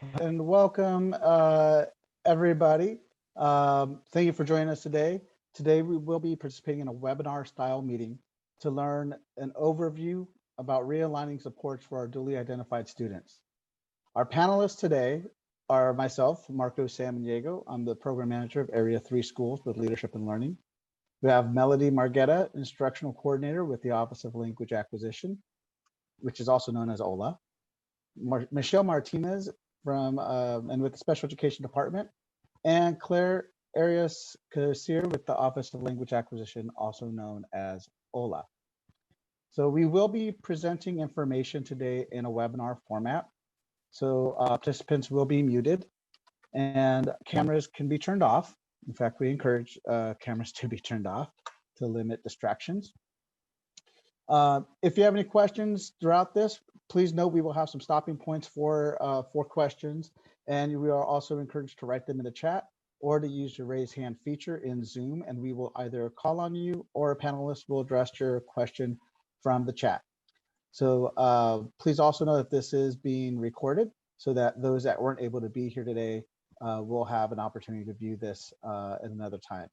And welcome, everybody. Thank you for joining us today. Today, we will be participating in a webinar style meeting to learn an overview about realigning supports for our dually identified students. Our panelists today are myself, Marco Samaniego. I'm the program manager of Area 3 Schools with Leadership and Learning. We have Melody Margetta, instructional coordinator with the Office of Language Acquisition, which is also known as ELAA. Michelle Martinez from and with the Special Education Department, and Claire Arias Casir with the Office of Language Acquisition, also known as OLA. So we will be presenting information today in a webinar format. So participants will be muted and cameras can be turned off. In fact, we encourage cameras to be turned off to limit distractions. If you have any questions throughout this, please note we will have some stopping points for questions, and we are also encouraged to write them in the chat or to use your raise hand feature in Zoom, and we will either call on you or a panelist will address your question from the chat. So please also know that this is being recorded so that those that weren't able to be here today will have an opportunity to view this at another time.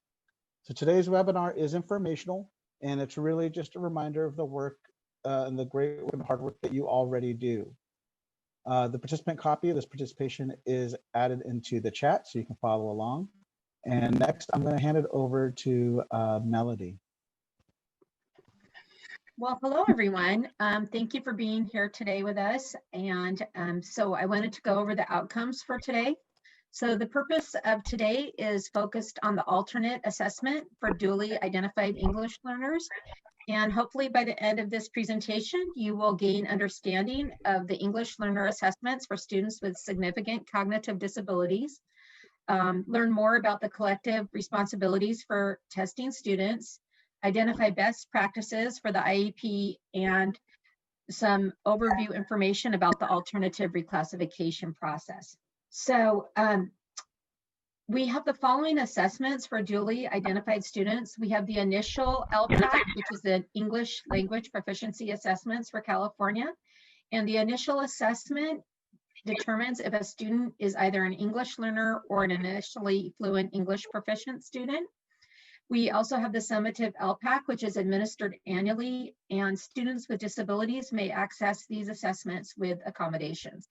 So today's webinar is informational, and it's really just a reminder of the work and the great and hard work that you already do. The participant copy of this participation is added into the chat so you can follow along. And next, I'm going to hand it over to Melody. Well, hello, everyone. Thank you for being here today with us. And so I wanted to go over the outcomes for today. So the purpose of today is focused on the alternate assessment for dually identified English learners. And hopefully by the end of this presentation, you will gain understanding of the English learner assessments for students with significant cognitive disabilities, learn more about the collective responsibilities for testing students, identify best practices for the IEP, and some overview information about the alternative reclassification process. So we have the following assessments for dually identified students. We have the initial LPAC, which is the English Language Proficiency Assessments for California. And the initial assessment determines if a student is either an English learner or an initially fluent English proficient student. We also have the summative LPAC, which is administered annually, and students with disabilities may access these assessments with accommodations.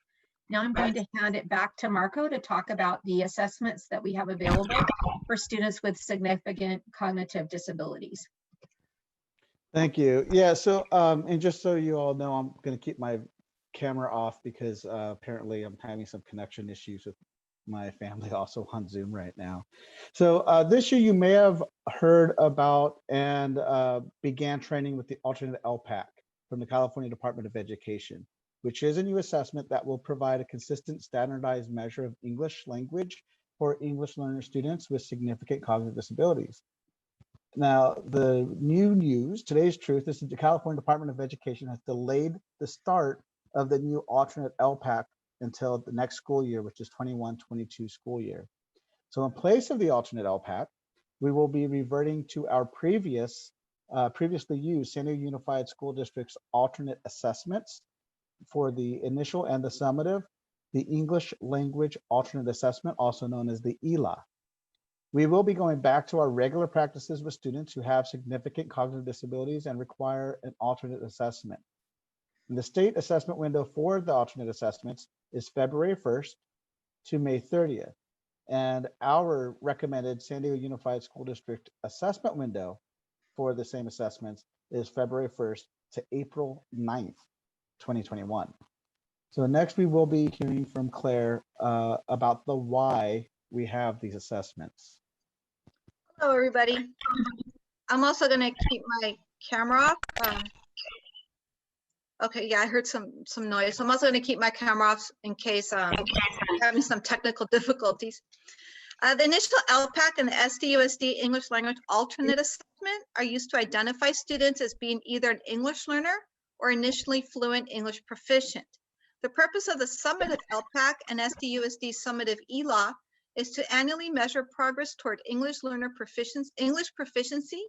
Now I'm going to hand it back to Marco to talk about the assessments that we have available for students with significant cognitive disabilities. Thank you. Yeah, so and just so you all know, I'm going to keep my camera off because apparently I'm having some connection issues with my family also on Zoom right now. So this year you may have heard about and began training with the alternate LPAC from the California Department of Education, which is a new assessment that will provide a consistent standardized measure of English language for English learner students with significant cognitive disabilities. Now, the new news, today's truth, is that the California Department of Education has delayed the start of the new alternate LPAC until the next school year, which is 21-22 school year. So in place of the alternate LPAC, we will be reverting to our previously used San Diego Unified School District's alternate assessments for the initial and the summative, the English Language Alternate Assessment, also known as the ELAA. We will be going back to our regular practices with students who have significant cognitive disabilities and require an alternate assessment. And the state assessment window for the alternate assessments is February 1st to May 30th. And our recommended San Diego Unified School District assessment window for the same assessments is February 1st to April 9th. 2021. So next we will be hearing from Claire about the why we have these assessments. Hello, everybody. I'm also going to keep my camera off. Okay, yeah, I heard some noise. So I'm also going to keep my camera off in case I'm having some technical difficulties. The initial LPAC and the SDUSD English Language Alternate Assessment are used to identify students as being either an English learner or initially fluent English proficient. The purpose of the summative LPAC and SDUSD summative ELAA is to annually measure progress toward English learner proficiency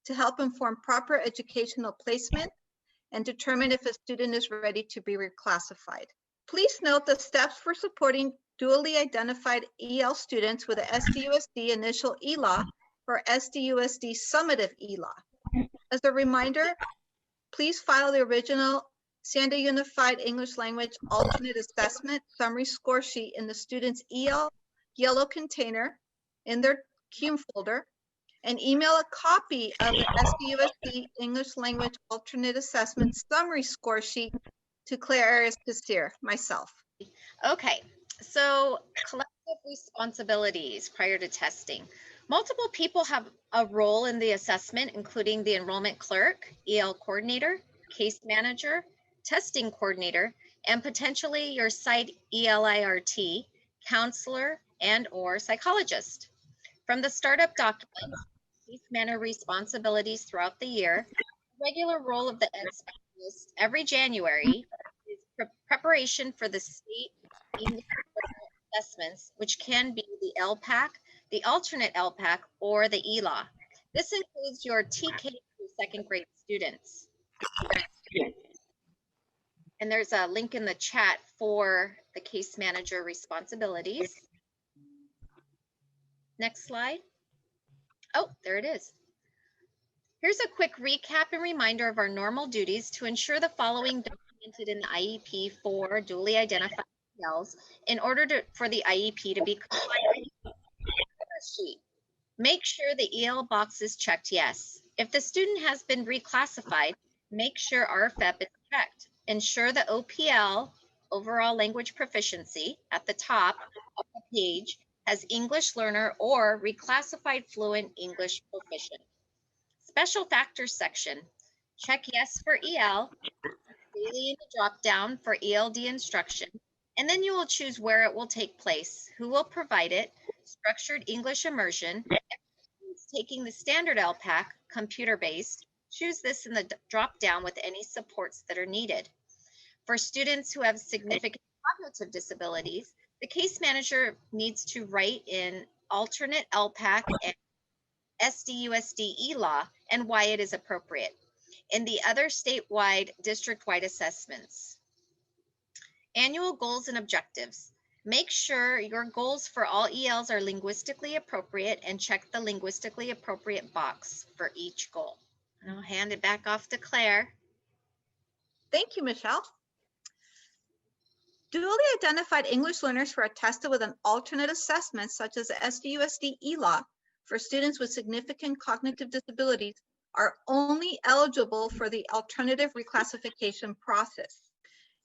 to help inform proper educational placement and determine if a student is ready to be reclassified. Please note the steps for supporting dually identified EL students with a SDUSD initial ELAA or SDUSD summative ELAA. As a reminder, please file the original San Diego Unified English Language Alternate Assessment Summary Score Sheet in the student's EL yellow container in their CUME folder, and email a copy of the SDUSD English Language Alternate Assessment Summary Score Sheet to Claire Arias-Casir, myself. Okay, so collective responsibilities prior to testing. Multiple people have a role in the assessment, including the enrollment clerk, EL coordinator, case manager, testing coordinator, and potentially your site ELART, counselor, and/or psychologist. From the startup documents, case management responsibilities throughout the year, the regular role of the ed specialist every January is preparation for the state English assessments, which can be the LPAC, the alternate LPAC, or the ELAA. This includes your TK through second grade students. And there's a link in the chat for the case manager responsibilities. Next slide. Oh, there it is. Here's a quick recap and reminder of our normal duties to ensure the following documented in the IEP for duly identified ELs in order for the IEP to be compliant. Sheet. Make sure the EL box is checked yes. If the student has been reclassified, make sure RFEP is checked. Ensure the OPL, overall language proficiency, at the top of the page has English learner or reclassified fluent English proficient. Special factors section. Check yes for EL, daily in the drop down for ELD instruction, and then you will choose where it will take place, who will provide it, structured English immersion, taking the standard LPAC, computer-based, choose this in the drop down with any supports that are needed. For students who have significant cognitive disabilities, the case manager needs to write in alternate LPAC and SDUSD ELAA and why it is appropriate in the other statewide district-wide assessments. Annual goals and objectives. Make sure your goals for all ELs are linguistically appropriate and check the linguistically appropriate box for each goal. And I'll hand it back off to Claire. Thank you, Michelle. Dually identified English learners who are tested with an alternate assessment, such as the SDUSD ELAA, for students with significant cognitive disabilities, are only eligible for the alternative reclassification process.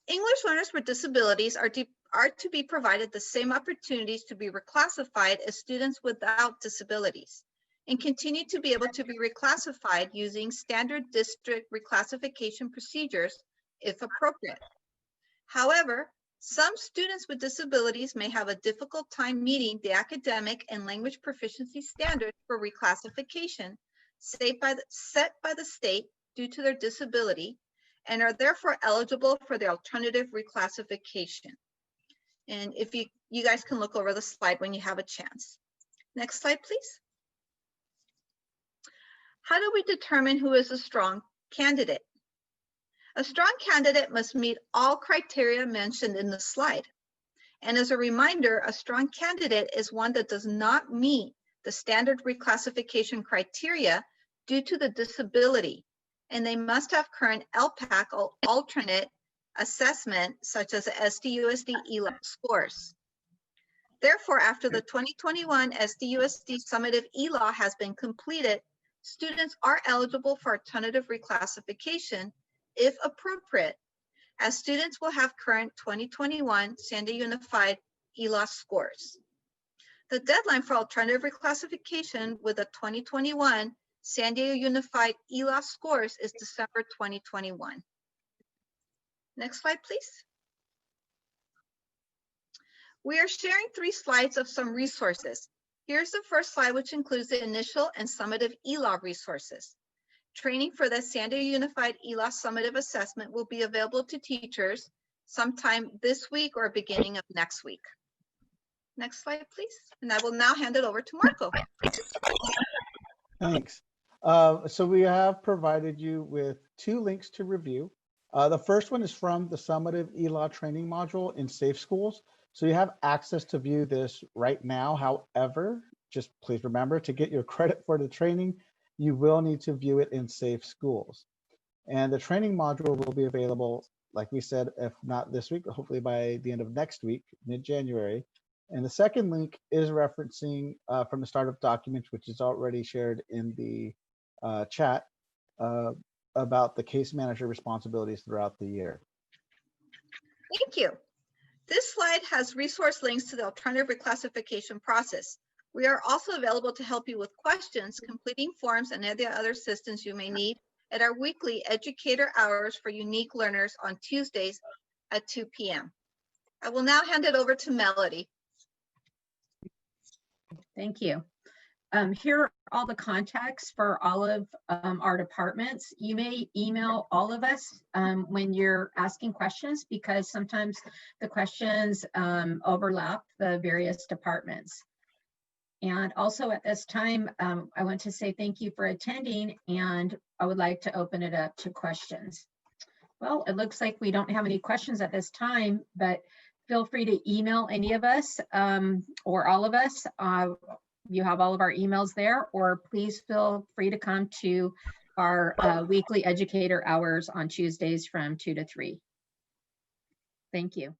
English learners with disabilities are to be provided the same opportunities to be reclassified as students without disabilities and continue to be able to be reclassified using standard district reclassification procedures if appropriate. However, some students with disabilities may have a difficult time meeting the academic and language proficiency standards for reclassification set by the state due to their disability and are therefore eligible for the alternative reclassification. And if you guys can look over the slide when you have a chance. Next slide, please. How do we determine who is a strong candidate? A strong candidate must meet all criteria mentioned in the slide. And as a reminder, a strong candidate is one that does not meet the standard reclassification criteria due to the disability, and they must have current LPAC or alternate assessment, such as SDUSD ELAA scores. Therefore, after the 2021 SDUSD summative ELAA has been completed, students are eligible for alternative reclassification if appropriate, as students will have current 2021 San Diego Unified ELAA scores. The deadline for alternative reclassification with the 2021 San Diego Unified ELAA scores is December 2021. Next slide, please. We are sharing 3 slides of some resources. Here's the first slide, which includes the initial and summative ELAA resources. Training for the San Diego Unified ELAA summative assessment will be available to teachers sometime this week or beginning of next week. Next slide, please. And I will now hand it over to Marco. Thanks. So we have provided you with 2 links to review. The first one is from the summative ELAA training module in Safe Schools. So you have access to view this right now. However, just please remember to get your credit for the training, you will need to view it in Safe Schools. And the training module will be available, like we said, if not this week, hopefully by the end of next week, mid-January. And the second link is referencing from the startup documents, which is already shared in the chat about the case manager responsibilities throughout the year. Thank you. This slide has resource links to the alternative reclassification process. We are also available to help you with questions, completing forms, and any other assistance you may need at our weekly educator hours for unique learners on Tuesdays at 2 p.m. I will now hand it over to Melody. Thank you. Here are all the contacts for all of our departments. You may email all of us when you're asking questions, because sometimes the questions overlap the various departments. And also at this time, I want to say thank you for attending, and I would like to open it up to questions. Well, it looks like we don't have any questions at this time, but feel free to email any of us or all of us. You have all of our emails there, or please feel free to come to our weekly educator hours on Tuesdays from 2 to 3. Thank you.